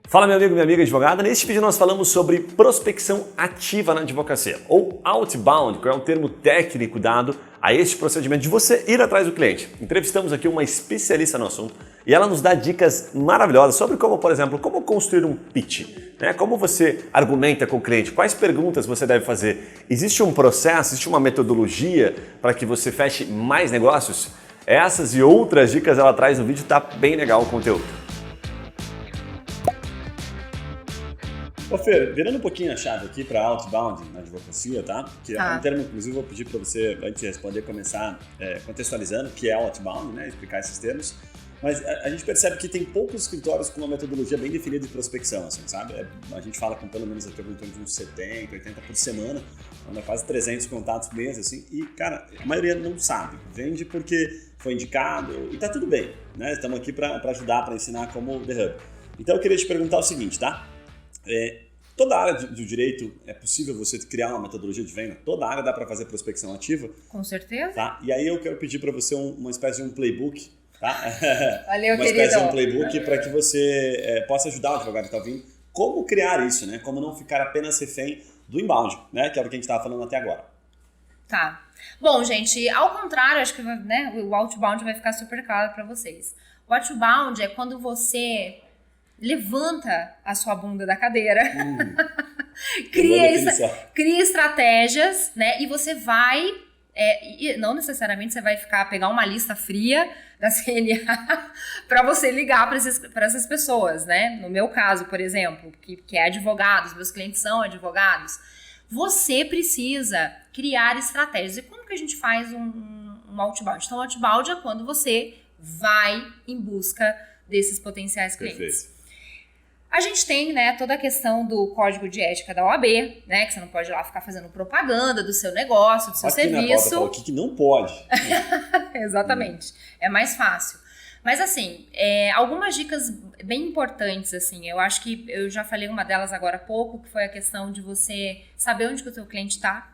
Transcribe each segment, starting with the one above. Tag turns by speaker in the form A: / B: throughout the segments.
A: Fala meu amigo, minha amiga advogada. Neste vídeo nós falamos sobre prospecção ativa na advocacia, ou outbound, que é um termo técnico dado a este procedimento de você ir atrás do cliente. Entrevistamos aqui uma especialista no assunto e ela nos dá dicas maravilhosas sobre como, por exemplo, como construir um pitch, né? Como você argumenta com o cliente, quais perguntas você deve fazer. Existe um processo, existe uma metodologia para que você feche mais negócios? Essas e outras dicas ela traz no vídeo, tá bem legal o conteúdo.
B: Ô Fer, virando um pouquinho a chave aqui para outbound na advocacia, tá? Que é um termo, inclusive, eu vou pedir para você, antes de responder, começar contextualizando o que é outbound, né? Explicar esses termos. Mas a gente percebe que tem poucos escritórios com uma metodologia bem definida de prospecção, assim, sabe? A gente fala com pelo menos até em torno de uns 70, 80 por semana, anda quase 300 contatos por mês, assim, e, cara, a maioria não sabe. Vende porque foi indicado e tá tudo bem, né? Estamos aqui para ajudar, para ensinar como The Hub. Então eu queria te perguntar o seguinte, tá? Toda a área do direito é possível você criar uma metodologia de venda? Toda a área dá para fazer prospecção ativa?
C: Com certeza.
B: Tá? E aí eu quero pedir para você uma espécie de um playbook, tá?
C: Valeu,
B: uma
C: querido.
B: espécie de um playbook para que você possa ajudar o advogado que está ouvindo como criar isso, né? Como não ficar apenas refém do inbound, né? Que era o que a gente estava falando até agora.
C: Tá. Bom, gente, ao contrário, acho que né, o outbound vai ficar super claro para vocês. O outbound é quando você levanta a sua bunda da cadeira, cria estratégias, né? E você vai, e não necessariamente você vai pegar uma lista fria da CNA para você ligar para essas pessoas, né? No meu caso, por exemplo, que é advogado, os meus clientes são advogados, você precisa criar estratégias. E como que a gente faz um outbound? Então, o outbound é quando você vai em busca desses potenciais clientes.
B: Perfeito.
C: A gente tem, né, toda a questão do código de ética da OAB, né, que você não pode ir lá ficar fazendo propaganda do seu negócio, do seu serviço.
B: O que não pode.
C: Exatamente. É mais fácil. Mas, assim, algumas dicas bem importantes, assim, eu acho que eu já falei uma delas agora há pouco, que foi a questão de você saber onde que o seu cliente está,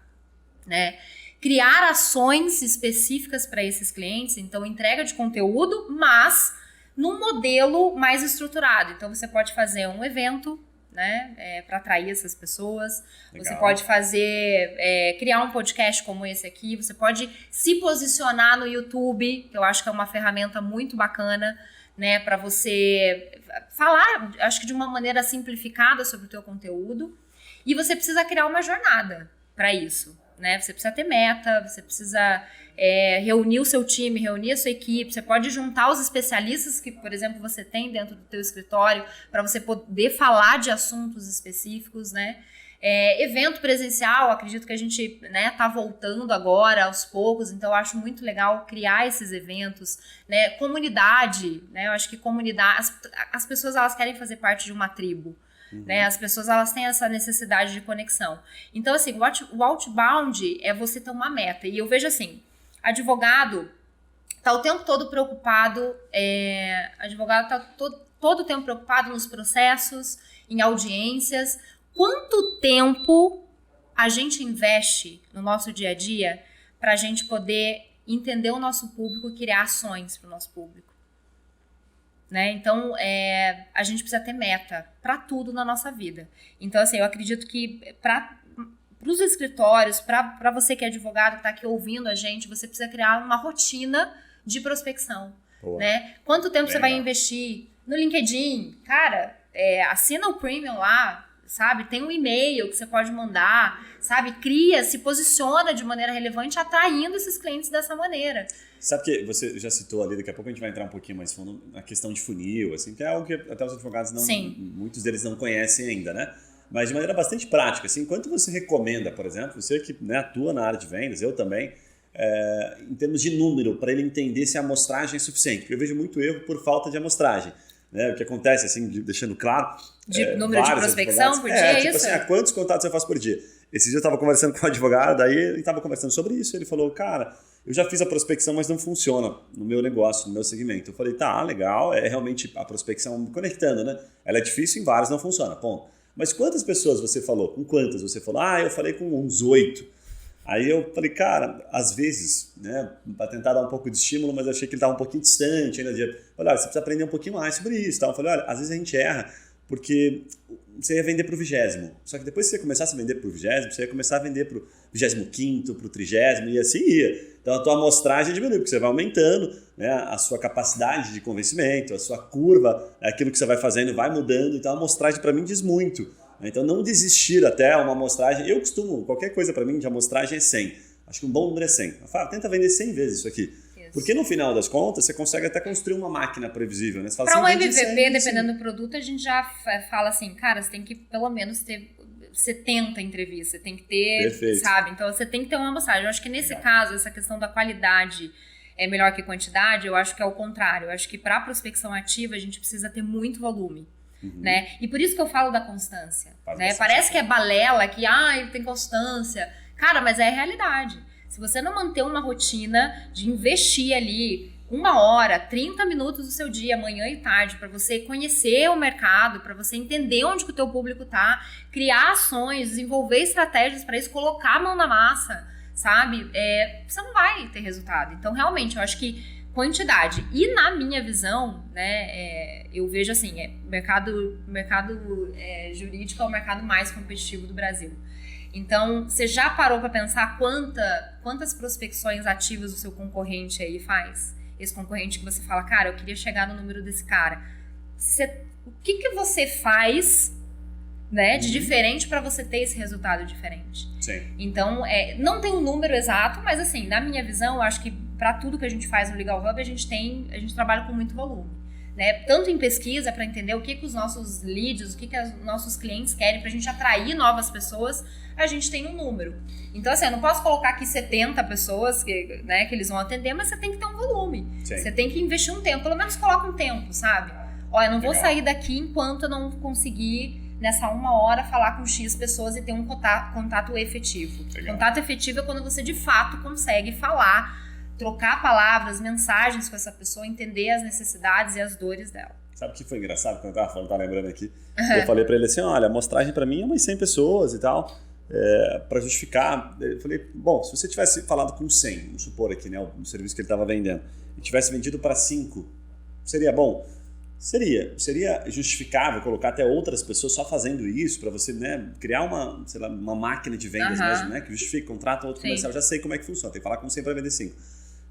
C: né? Criar ações específicas para esses clientes, então entrega de conteúdo, mas num modelo mais estruturado. Então, você pode fazer um evento, né, para atrair essas pessoas. Legal. Você pode fazer, criar um podcast como esse aqui. Você pode se posicionar no YouTube, que eu acho que é uma ferramenta muito bacana, né, para você falar, acho que de uma maneira simplificada sobre o teu conteúdo. E você precisa criar uma jornada para isso, né? Você precisa ter meta, você precisa reunir o seu time, reunir a sua equipe. Você pode juntar os especialistas que, por exemplo, você tem dentro do teu escritório para você poder falar de assuntos específicos, né? Evento presencial, acredito que a gente, né, tá voltando agora aos poucos, então eu acho muito legal criar esses eventos, né? Comunidade, né? Eu acho que comunidade, as pessoas elas querem fazer parte de uma tribo. Né? As pessoas elas têm essa necessidade de conexão. Então, assim, o outbound é você ter uma meta. E eu vejo assim, advogado tá o tempo todo preocupado, advogado tá todo o tempo preocupado nos processos, em audiências. Quanto tempo a gente investe no nosso dia a dia para a gente poder entender o nosso público e criar ações para o nosso público? Né? Então, a gente precisa ter meta para tudo na nossa vida. Então, assim, eu acredito que para os escritórios, para você que é advogado, que está aqui ouvindo a gente, você precisa criar uma rotina de prospecção. Né? Quanto tempo você vai investir no LinkedIn? Cara, assina o Premium lá, sabe? Tem um e-mail que você pode mandar, sabe? Cria, se posiciona de maneira relevante, atraindo esses clientes dessa maneira.
B: Sabe que você já citou ali, daqui a pouco a gente vai entrar um pouquinho mais fundo na questão de funil, assim, que é algo que até os advogados muitos deles não conhecem ainda, né? Mas de maneira bastante prática, assim, quanto você recomenda, por exemplo, você que, né, atua na área de vendas, eu também, em termos de número, para ele entender se a amostragem é suficiente? Porque eu vejo muito erro por falta de amostragem. Né? O que acontece, assim, deixando claro...
C: De número de prospecção por dia,
B: tipo
C: isso?
B: assim, quantos contatos eu faço por dia? Esse dia eu estava conversando com um advogado, daí ele estava conversando sobre isso, ele falou, cara, eu já fiz a prospecção, mas não funciona no meu negócio, no meu segmento. Eu falei, tá, legal, realmente a prospecção me conectando, né? Ela é difícil em vários, não funciona, ponto. Mas quantas pessoas você falou? Com quantas você falou? Eu falei com uns 8. Aí eu falei, cara, às vezes, né, para tentar dar um pouco de estímulo, mas eu achei que ele estava um pouquinho distante ainda. Olha, você precisa aprender um pouquinho mais sobre isso. Tá? Eu falei, olha, às vezes a gente erra porque você ia vender para o 20º. Só que depois que você começasse a vender para o 20º, você ia começar a vender para o 25º, para o 30º e assim ia. Então a tua amostragem diminui, porque você vai aumentando, né, a sua capacidade de convencimento, a sua curva, aquilo que você vai fazendo vai mudando. Então a amostragem para mim diz muito. Então não desistir até uma amostragem. Eu costumo, qualquer coisa para mim de amostragem é 100. Acho que um bom número é 100. Eu falo, tenta vender 100 vezes isso aqui. Porque no final das contas, você consegue até construir uma máquina previsível, né?
C: Para um MVP, dependendo do produto, a gente já fala assim, cara, você tem que pelo menos ter 70 entrevistas, você tem que ter,
B: perfeito,
C: sabe? Então você tem que ter uma amostragem. Eu acho que nesse caso, essa questão da qualidade é melhor que quantidade, eu acho que é o contrário. Eu acho que para prospecção ativa, a gente precisa ter muito volume. Né? E por isso que eu falo da constância. Né? Parece que é balela, que ele tem constância. Cara, mas é a realidade. Se você não manter uma rotina de investir ali 1 hora, 30 minutos do seu dia, manhã e tarde, para você conhecer o mercado, para você entender onde que o teu público tá, criar ações, desenvolver estratégias para isso, colocar a mão na massa, sabe? Você não vai ter resultado. Então, realmente, eu acho que quantidade. E na minha visão, né, eu vejo assim, mercado jurídico é o mercado mais competitivo do Brasil. Então, você já parou para pensar quantas prospecções ativas o seu concorrente aí faz? Esse concorrente que você fala, cara, eu queria chegar no número desse cara. O que você faz, né, de diferente para você ter esse resultado diferente?
B: Sim.
C: Então, não tem um número exato, mas assim, na minha visão, eu acho que para tudo que a gente faz no Legal Hub, a gente trabalha com muito volume. Né? Tanto em pesquisa, para entender o que os nossos leads, o que os nossos clientes querem, para a gente atrair novas pessoas, a gente tem um número. Então, assim, eu não posso colocar aqui 70 pessoas que eles vão atender, mas você tem que ter um volume.
B: Sim.
C: Você tem que investir um tempo, pelo menos coloca um tempo, sabe? Eu não vou sair daqui enquanto eu não conseguir, nessa 1 hora, falar com X pessoas e ter um contato efetivo.
B: Legal.
C: Contato efetivo é quando você, de fato, consegue falar, trocar palavras, mensagens com essa pessoa, entender as necessidades e as dores dela.
B: Sabe o que foi engraçado quando eu tava falando, tá lembrando aqui? Eu falei pra ele assim, olha, a amostragem pra mim é umas 100 pessoas e tal, pra justificar. Eu falei, bom, se você tivesse falado com 100, vamos supor aqui, né, o serviço que ele tava vendendo, e tivesse vendido para 5, seria bom? Seria justificável colocar até outras pessoas só fazendo isso para você, né, criar uma máquina de vendas mesmo, né, que justifique, contrata outro comercial, já sei como é que funciona, tem que falar com 100 para vender 5.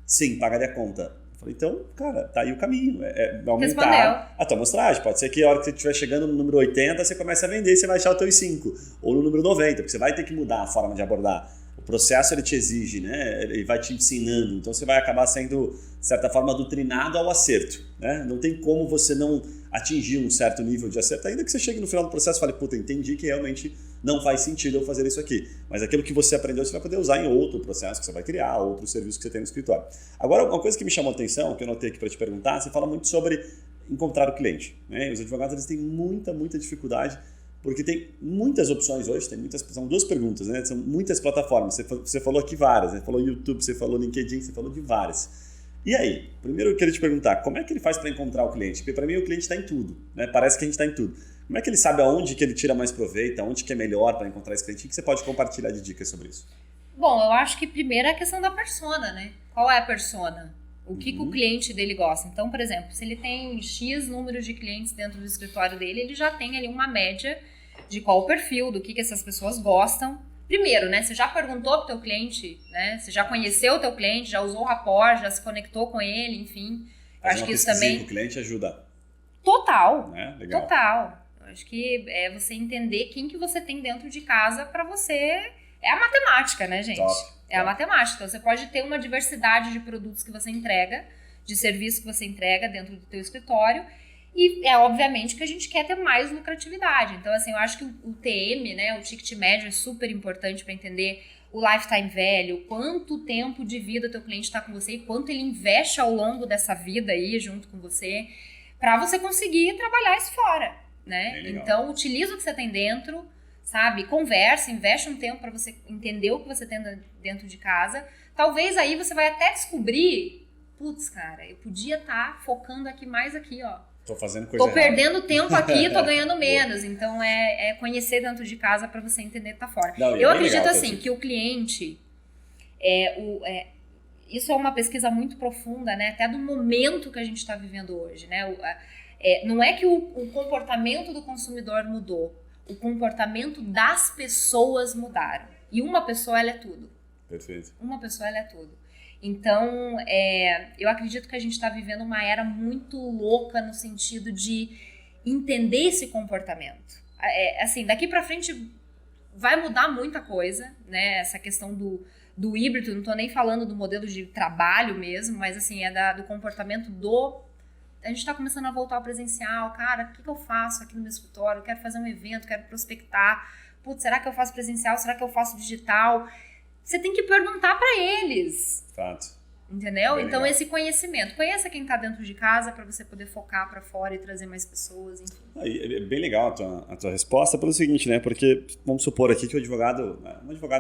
B: Sim, pagaria a conta. Eu falei, então, cara, tá aí o caminho, aumentar a tua amostragem. Pode ser que a hora que você estiver chegando no número 80, você comece a vender e você vai achar os teus 5, ou no número 90, porque você vai ter que mudar a forma de abordar. O processo, ele te exige, né? Ele vai te ensinando, então você vai acabar sendo, de certa forma, doutrinado ao acerto, né? Não tem como você não atingir um certo nível de acerto, ainda que você chegue no final do processo e fale, puta, entendi que realmente não faz sentido eu fazer isso aqui. Mas aquilo que você aprendeu, você vai poder usar em outro processo que você vai criar, outro serviço que você tem no escritório. Agora, uma coisa que me chamou a atenção, que eu notei aqui para te perguntar, você fala muito sobre encontrar o cliente, né? Os advogados, eles têm muita dificuldade, porque tem muitas opções hoje, são 2 perguntas, né? São muitas plataformas. Você falou aqui várias, né? Você falou YouTube, você falou LinkedIn, você falou de várias. E aí, primeiro eu queria te perguntar, como é que ele faz para encontrar o cliente? Porque para mim o cliente está em tudo, né? Parece que a gente está em tudo. Como é que ele sabe aonde que ele tira mais proveito, aonde que é melhor para encontrar esse cliente? O que você pode compartilhar de dicas sobre isso?
C: Bom, eu acho que primeiro é a questão da persona, né? Qual é a persona? O que o cliente dele gosta? Então, por exemplo, se ele tem X número de clientes dentro do escritório dele, ele já tem ali uma média de qual o perfil, do que essas pessoas gostam. Primeiro, né? Você já perguntou pro teu cliente, né? Você já conheceu o teu cliente, já usou o rapport, já se conectou com ele, enfim. Eu acho que isso também...
B: o cliente ajuda.
C: Total.
B: Né? Legal.
C: Total. Eu acho que é você entender quem que você tem dentro de casa para você... É a matemática, né, gente? É a matemática. Então, você pode ter uma diversidade de produtos que você entrega, de serviços que você entrega dentro do teu escritório. E obviamente que a gente quer ter mais lucratividade. Então, assim, eu acho que o TM, né, o ticket médio é super importante para entender o lifetime value, quanto tempo de vida o teu cliente está com você e quanto ele investe ao longo dessa vida aí junto com você, para você conseguir trabalhar isso fora, né? Então, utiliza o que você tem dentro, sabe? Conversa, investe um tempo para você entender o que você tem dentro de casa. Talvez aí você vai até descobrir, putz, cara, eu podia estar focando aqui mais aqui, ó.
B: Tô fazendo coisa errada.
C: Perdendo tempo aqui, tô ganhando menos. Então, é conhecer dentro de casa para você entender que tá fora.
B: Não,
C: eu acredito assim, que o cliente... isso é uma pesquisa muito profunda, né? Até do momento que a gente está vivendo hoje, né? Não é que o comportamento do consumidor mudou, o comportamento das pessoas mudaram. E uma pessoa, ela é tudo.
B: Perfeito.
C: Uma pessoa, ela é tudo. Então, eu acredito que a gente está vivendo uma era muito louca no sentido de entender esse comportamento. Assim, daqui para frente vai mudar muita coisa, né? Essa questão do híbrido, não estou nem falando do modelo de trabalho mesmo, mas assim, do comportamento A gente está começando a voltar ao presencial. Cara, o que eu faço aqui no meu escritório? Eu quero fazer um evento, quero prospectar. Putz, será que eu faço presencial? Será que eu faço digital? Você tem que perguntar para eles.
B: Fato.
C: Entendeu?
B: Bem
C: então,
B: legal.
C: esse conhecimento. Conheça quem está dentro de casa para você poder focar para fora e trazer mais pessoas, enfim.
B: É bem legal a tua resposta pelo seguinte, né? Porque vamos supor aqui que um advogado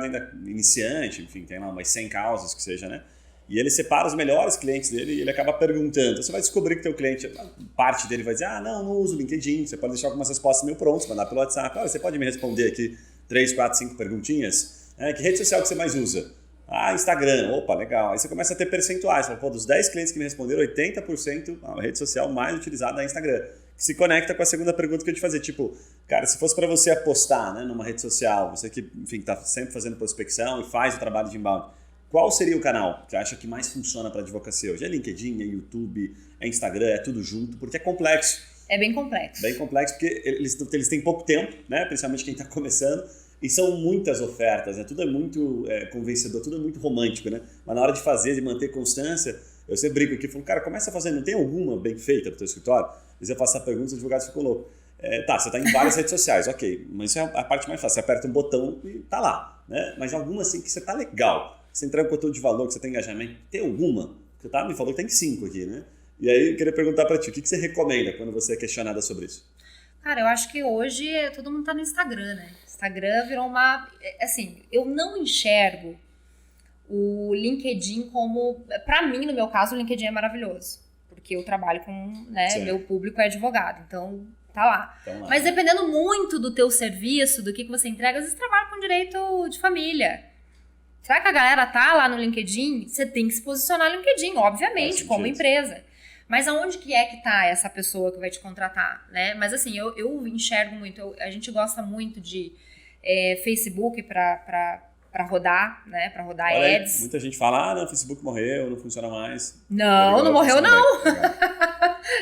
B: ainda iniciante, enfim, tem lá umas 100 causas que seja, né? E ele separa os melhores clientes dele e ele acaba perguntando. Você vai descobrir que teu cliente, parte dele vai dizer, não uso o LinkedIn, você pode deixar algumas respostas meio prontas, mandar pelo WhatsApp. Você pode me responder aqui 3, 4, 5 perguntinhas? Que rede social que você mais usa? Instagram. Opa, legal. Aí você começa a ter percentuais. Fala, dos 10 clientes que me responderam, 80% a rede social mais utilizada é Instagram. Que se conecta com a segunda pergunta que eu te fazer. Tipo, cara, se fosse para você apostar, né, numa rede social, você que, enfim, está sempre fazendo prospecção e faz o trabalho de inbound, qual seria o canal que acha que mais funciona para advocacia hoje? É LinkedIn, é YouTube, é Instagram, é tudo junto? Porque é complexo.
C: É bem complexo.
B: Bem complexo porque eles têm pouco tempo, né? Principalmente quem está começando. E são muitas ofertas, né? Tudo é muito convencedor, tudo é muito romântico, né? Mas na hora de fazer, de manter constância, eu sempre brinco aqui e falo, cara, começa a fazer, não tem alguma bem feita para o teu escritório? Às vezes eu faço essa pergunta e os advogados ficam loucos. Você está em várias redes sociais, ok, mas isso é a parte mais fácil. Você aperta um botão e tá lá, né? Mas alguma assim que você tá legal, que você entrega um conteúdo de valor, que você tem engajamento, tem alguma? Você me falou que tem 5 aqui, né? E aí eu queria perguntar para ti, o que você recomenda quando você é questionada sobre isso?
C: Cara, eu acho que hoje todo mundo tá no Instagram, né? Instagram virou uma... Assim, eu não enxergo o LinkedIn como... Pra mim, no meu caso, o LinkedIn é maravilhoso. Porque eu trabalho com... né, meu público é advogado, então tá lá. Mas dependendo muito do teu serviço, do que você entrega, às vezes trabalha com direito de família. Será que a galera tá lá no LinkedIn? Você tem que se posicionar no LinkedIn, obviamente, como empresa. Mas aonde que tá essa pessoa que vai te contratar, né? Mas assim, eu enxergo muito, a gente gosta muito de Facebook para rodar, né? Para rodar ads.
B: Muita gente fala, não, o Facebook morreu, não funciona mais.
C: Não morreu não.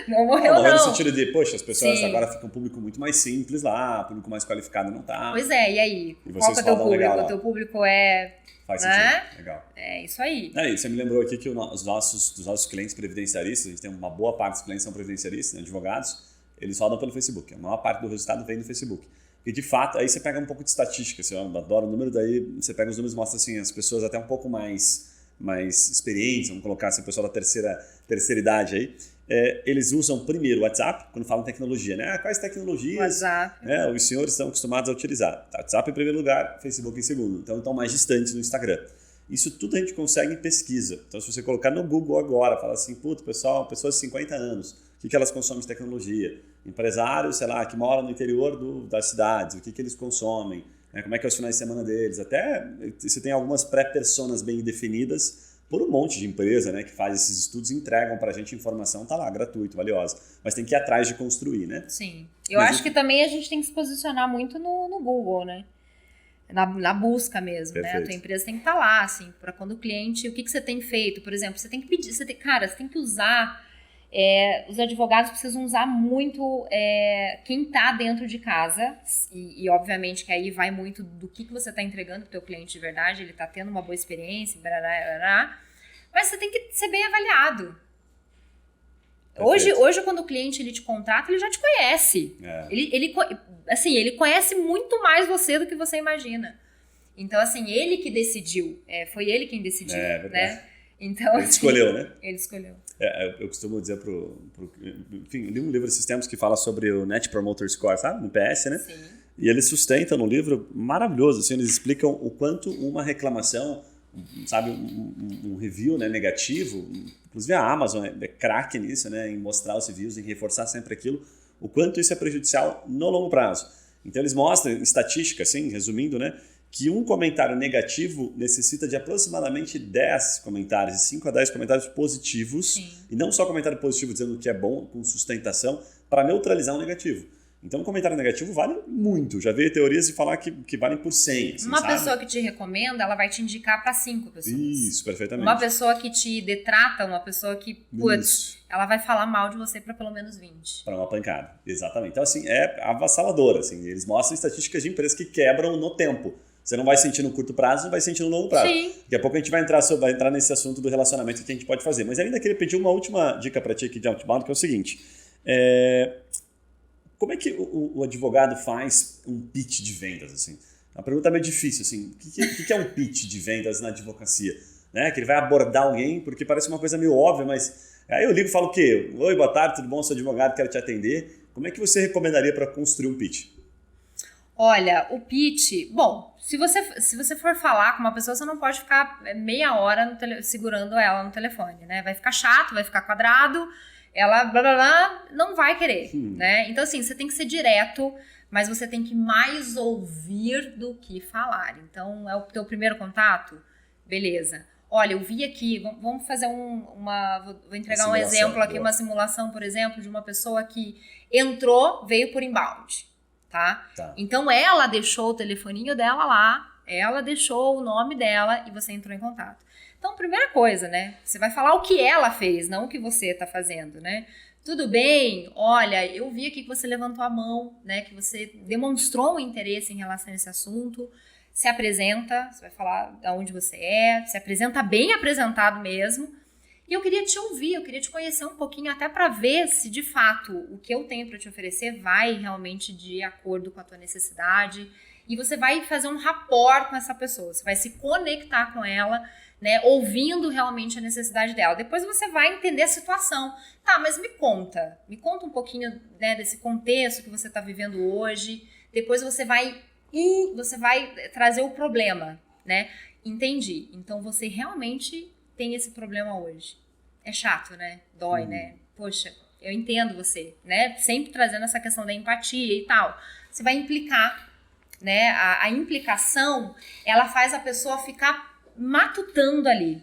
C: Não morreu não.
B: Morreu no sentido de, poxa, as pessoas agora ficam um público muito mais simples lá, público mais qualificado não tá.
C: Pois e aí?
B: E
C: qual que é o teu público? O teu público é...
B: Faz sentido, legal.
C: É isso aí.
B: Você me lembrou aqui que dos nossos clientes previdenciaristas, a gente tem uma boa parte dos clientes que são previdenciaristas, né, advogados, eles rodam pelo Facebook. A maior parte do resultado vem do Facebook. E de fato, aí você pega um pouco de estatística, eu adoro o número, daí você pega os números e mostra assim, as pessoas até um pouco mais experientes, vamos colocar assim, o pessoal da terceira idade aí, eles usam primeiro o WhatsApp, quando falam tecnologia, né? Quais tecnologias
C: WhatsApp.
B: Os senhores estão acostumados a utilizar? WhatsApp em primeiro lugar, Facebook em segundo. Então, estão mais distantes no Instagram. Isso tudo a gente consegue em pesquisa. Então, se você colocar no Google agora, fala assim, pessoal, pessoas de 50 anos, o que elas consomem de tecnologia? Empresários, sei lá, que moram no interior das cidades, o que eles consomem? Como é que é os finais de semana deles? Até você tem algumas pré-personas bem definidas por um monte de empresa, né, que faz esses estudos e entregam pra gente informação, tá lá, gratuito, valiosa. Mas tem que ir atrás de construir, né?
C: Sim. Eu acho que também a gente tem que se posicionar muito no Google, né? Na busca mesmo,
B: Perfeito.
C: né? A tua empresa tem que estar lá, assim, para quando o cliente... O que você tem feito? Por exemplo, você tem que pedir... Você tem que usar... os advogados precisam usar muito quem está dentro de casa e obviamente que aí vai muito do que você está entregando para o teu cliente de verdade, ele está tendo uma boa experiência, mas você tem que ser bem avaliado. Hoje, quando o cliente ele te contrata, ele já te conhece. Ele conhece muito mais você do que você imagina. Então, assim, ele que decidiu. Foi ele quem decidiu, né? Então,
B: ele escolheu, né?
C: Ele escolheu.
B: Eu costumo dizer enfim, eu li um livro esses tempos que fala sobre o Net Promoter Score, sabe? No PS, né?
C: Sim.
B: E eles sustentam no livro, maravilhoso, assim, eles explicam o quanto uma reclamação, sabe, um review, né, negativo, inclusive a Amazon é craque nisso, né, em mostrar os reviews, em reforçar sempre aquilo, o quanto isso é prejudicial no longo prazo. Então eles mostram, em estatística, assim, resumindo, né, que um comentário negativo necessita de aproximadamente 10 comentários, de 5 a 10 comentários positivos,
C: Sim.
B: e não só comentário positivo dizendo que é bom, com sustentação, para neutralizar um negativo. Então, um comentário negativo vale muito. Já veio teorias de falar que valem por 100. Assim,
C: uma
B: sabe?
C: pessoa que te recomenda, ela vai te indicar para 5 pessoas.
B: Isso, perfeitamente.
C: Uma pessoa que te detrata, uma pessoa que, putz, ela vai falar mal de você para pelo menos 20.
B: Para uma pancada, exatamente. Então, assim, é avassalador. Assim, eles mostram estatísticas de empresas que quebram no tempo. Você não vai sentir no curto prazo, não vai sentir no longo prazo.
C: Sim.
B: Daqui a pouco a gente vai entrar nesse assunto do relacionamento que a gente pode fazer. Mas ainda queria pedir uma última dica para ti aqui de outbound, que é o seguinte. Como é que o advogado faz um pitch de vendas? Assim? Uma pergunta meio difícil. Assim. O que é um pitch de vendas na advocacia? Né? Que ele vai abordar alguém, porque parece uma coisa meio óbvia, mas aí eu ligo e falo o quê? Oi, boa tarde, tudo bom? Sou advogado, quero te atender. Como é que você recomendaria para construir um pitch?
C: Olha, o pitch... Bom, se você for falar com uma pessoa, você não pode ficar meia hora segurando ela no telefone, né? Vai ficar chato, vai ficar quadrado... ela blá blá blá, não vai querer, né? Então, assim, você tem que ser direto, mas você tem que mais ouvir do que falar. Então, é o teu primeiro contato? Beleza. Olha, eu vi aqui, vamos fazer vou entregar um exemplo aqui, uma simulação, por exemplo, de uma pessoa que entrou, veio por inbound, tá? Então, ela deixou o telefoninho dela lá, ela deixou o nome dela e você entrou em contato. Então, primeira coisa, né? Você vai falar o que ela fez, não o que você está fazendo, né? Tudo bem? Olha, eu vi aqui que você levantou a mão, né? Que você demonstrou um interesse em relação a esse assunto. Se apresenta, você vai falar de onde você é, se apresenta bem apresentado mesmo. E eu queria te ouvir, eu queria te conhecer um pouquinho até para ver se, de fato, o que eu tenho para te oferecer vai realmente de acordo com a tua necessidade. E você vai fazer um rapport com essa pessoa, você vai se conectar com ela, né, ouvindo realmente a necessidade dela. Depois você vai entender a situação. Tá, mas me conta um pouquinho, né, desse contexto que você está vivendo hoje. Depois você vai trazer o problema, né? Entendi. Então você realmente tem esse problema hoje. É chato, né? Dói, né? Poxa, eu entendo você, né? Sempre trazendo essa questão da empatia e tal. Você vai implicar, né? A implicação, ela faz a pessoa ficar matutando ali.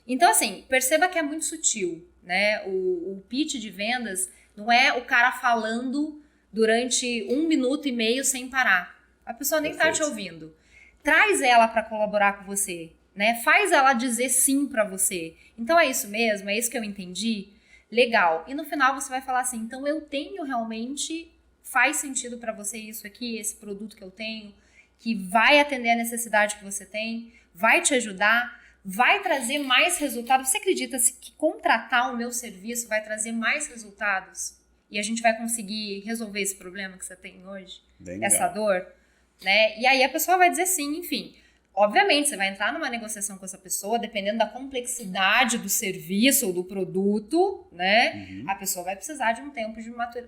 C: Então, assim, perceba que é muito sutil, né? O pitch de vendas não é o cara falando durante 1 minuto e meio sem parar. A pessoa nem tá te ouvindo. Traz ela para colaborar com você, né? Faz ela dizer sim para você. Então, é isso mesmo? É isso que eu entendi? Legal. E no final você vai falar assim, então eu tenho realmente, faz sentido para você isso aqui, esse produto que eu tenho, que vai atender a necessidade que você tem, vai te ajudar, vai trazer mais resultados. Você acredita que contratar o meu serviço vai trazer mais resultados? E a gente vai conseguir resolver esse problema que você tem hoje? Essa dor? Né? E aí a pessoa vai dizer sim, enfim. Obviamente, você vai entrar numa negociação com essa pessoa, dependendo da complexidade do serviço ou do produto, né? A pessoa vai precisar de um tempo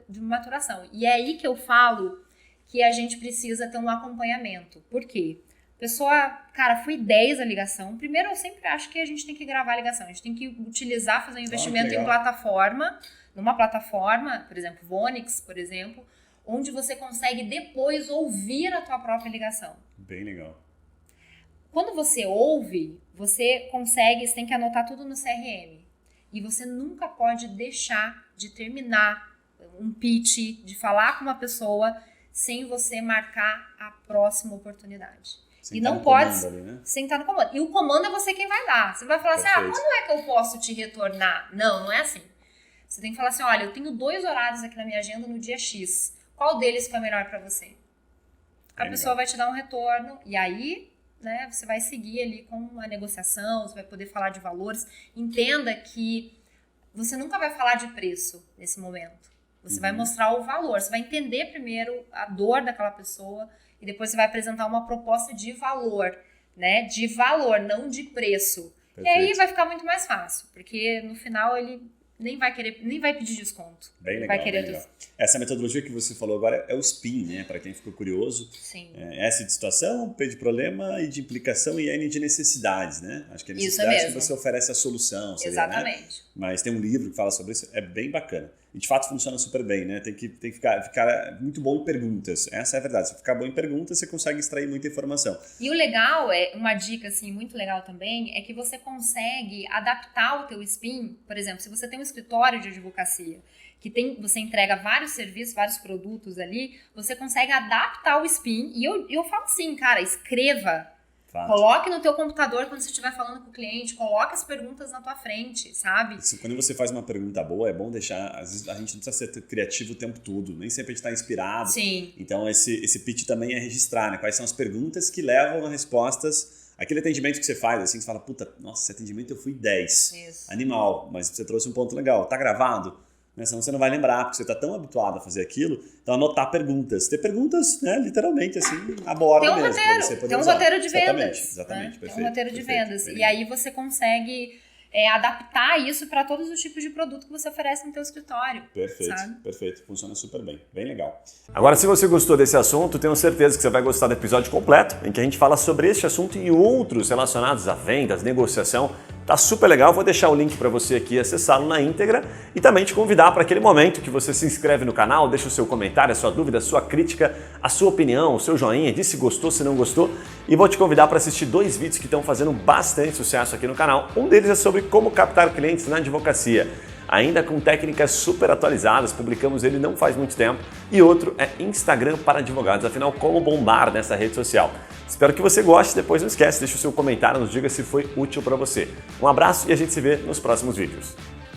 C: de maturação. E é aí que eu falo que a gente precisa ter um acompanhamento. Por quê? Pessoa, cara, foi 10 a ligação. Primeiro, eu sempre acho que a gente tem que gravar a ligação. A gente tem que utilizar, fazer um investimento em plataforma, numa plataforma, por exemplo, Vonix, por exemplo, onde você consegue depois ouvir a tua própria ligação.
B: Bem legal.
C: Quando você ouve, você tem que anotar tudo no CRM. E você nunca pode deixar de terminar um pitch, de falar com uma pessoa, sem você marcar a próxima oportunidade. E não pode sentar no comando. E o comando é você quem vai dar. Você vai falar assim, quando é que eu posso te retornar? Não é assim. Você tem que falar assim, olha, eu tenho 2 horários aqui na minha agenda no dia X. Qual deles foi melhor para você? A pessoa vai te dar um retorno e aí, né, você vai seguir ali com a negociação, você vai poder falar de valores. Entenda que você nunca vai falar de preço nesse momento. Você vai mostrar o valor, você vai entender primeiro a dor daquela pessoa e depois você vai apresentar uma proposta de valor, né? De valor, não de preço. Perfeito. E aí vai ficar muito mais fácil, porque no final ele nem vai pedir desconto.
B: Bem legal,
C: vai querer
B: bem legal. Essa metodologia que você falou agora é o SPIN, né? Para quem ficou curioso.
C: Sim.
B: S de situação, P de problema, I de implicação e N de necessidades, né? Acho que é necessidade que você oferece a solução. Seria,
C: exatamente.
B: Né? Mas tem um livro que fala sobre isso, é bem bacana. E de fato funciona super bem, né? Tem que ficar muito bom em perguntas. Essa é a verdade. Se ficar bom em perguntas, você consegue extrair muita informação.
C: E o legal, uma dica assim, muito legal também, é que você consegue adaptar o teu spin. Por exemplo, se você tem um escritório de advocacia, você entrega vários serviços, vários produtos ali, você consegue adaptar o spin. E eu falo assim, cara, escreva.
B: Fato.
C: Coloque no teu computador quando você estiver falando com o cliente, coloque as perguntas na tua frente, sabe?
B: Quando você faz uma pergunta boa, é bom deixar, às vezes a gente não precisa ser criativo o tempo todo, nem sempre a gente está inspirado.
C: Sim.
B: Então esse pitch também é registrar, né? Quais são as perguntas que levam a respostas, aquele atendimento que você faz, assim, que você fala, puta, nossa, esse atendimento eu fui 10.
C: Isso.
B: Animal, mas você trouxe um ponto legal, tá gravado? Né? Senão você não vai lembrar, porque você está tão habituado a fazer aquilo. Então, anotar perguntas. Ter perguntas, né, literalmente, assim, a bordo
C: tem um
B: mesmo.
C: Roteiro, tem um roteiro de vendas.
B: Exatamente,
C: né?
B: perfeito.
C: Tem um roteiro de vendas.
B: Perfeito.
C: E aí você consegue adaptar isso para todos os tipos de produto que você oferece no teu escritório.
B: Perfeito,
C: sabe?
B: perfeito. Funciona super bem. Bem legal.
A: Agora, se você gostou desse assunto, tenho certeza que você vai gostar do episódio completo, em que a gente fala sobre este assunto e outros relacionados a vendas, negociação. Tá super legal, vou deixar o link para você aqui acessá-lo na íntegra e também te convidar para aquele momento que você se inscreve no canal, deixa o seu comentário, a sua dúvida, a sua crítica, a sua opinião, o seu joinha, diz se gostou, se não gostou, e vou te convidar para assistir 2 vídeos que estão fazendo bastante sucesso aqui no canal. Um deles é sobre como captar clientes na advocacia, ainda com técnicas super atualizadas, publicamos ele não faz muito tempo, e outro é Instagram para advogados, afinal, como bombar nessa rede social. Espero que você goste, depois não esquece, deixa o seu comentário, nos diga se foi útil para você. Um abraço e a gente se vê nos próximos vídeos.